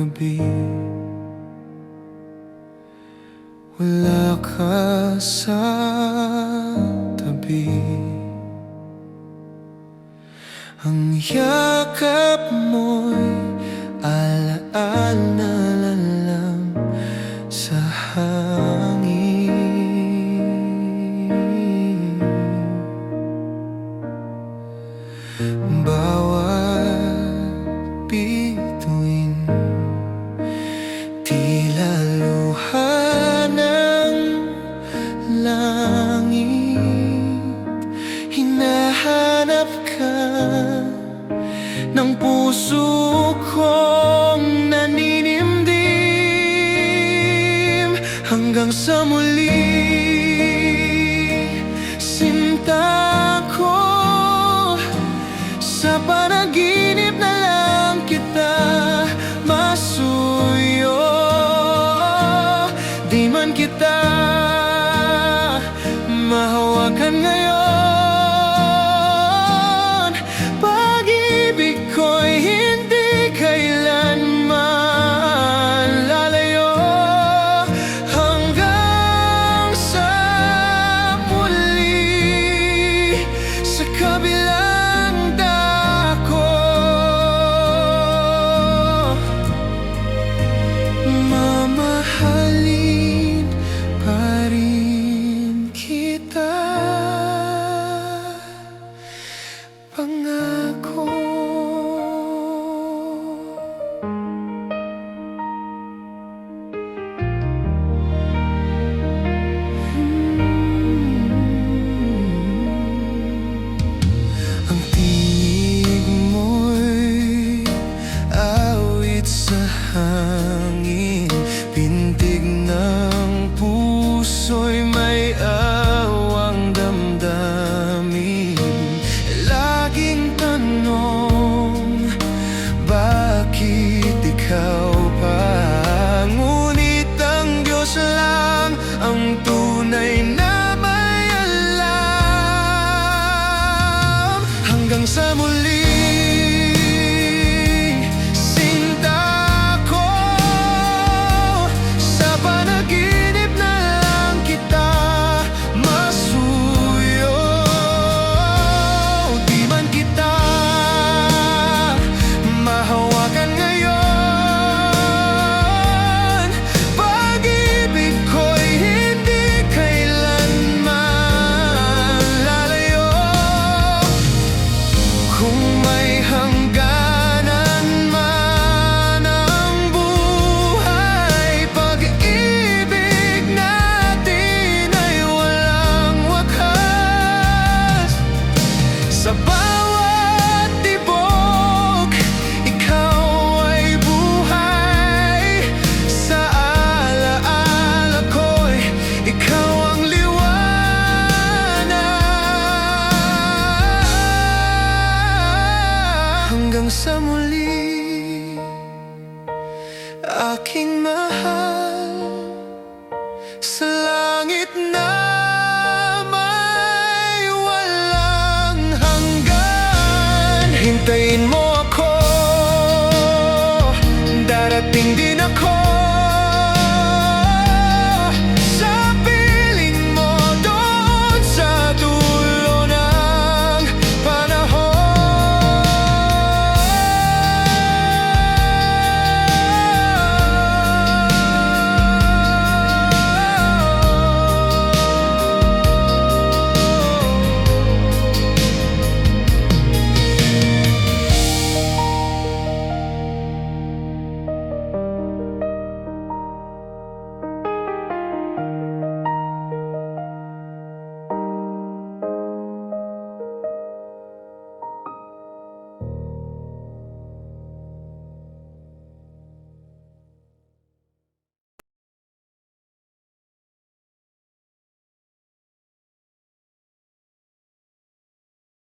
gabi, wala ka sa tabi. Ang yakap mo'y alaala na lang sa hangin. Bawat bituin, tila luha ng langit. Hinahanap ka ng puso kong naninimdim, hanggang sa muli, sinta ko. Sa panaginip na lang kita masuyo, di man kita mahawakan ngayon. Pag-ibig ko'y hindi kailanman lalayo, hanggang sa muli, sa kabilang dako. Mamahalin pa rin kita, pangako. Ang tinig mo'y awit sa hangin, pintig ng puso'y may awang damdamin. Laging tanong, bakit ikaw pa? Ngunit ang Diyos lang ang tunay na may alam. Hanggang sa muli, sinta ko. Sa panaginip na lang kita masuyo, di man kita mahawakan ngayon. Pag-ibig ko'y hindi kailanman lalayo. Kung may hangganan man ang buhay, pag-ibig natin ay walang wakas. Sa bawat tibok, ikaw ay buhay. Sa alaala ko'y ikaw ang liwanag. Hanggang sa muli, aking mahal.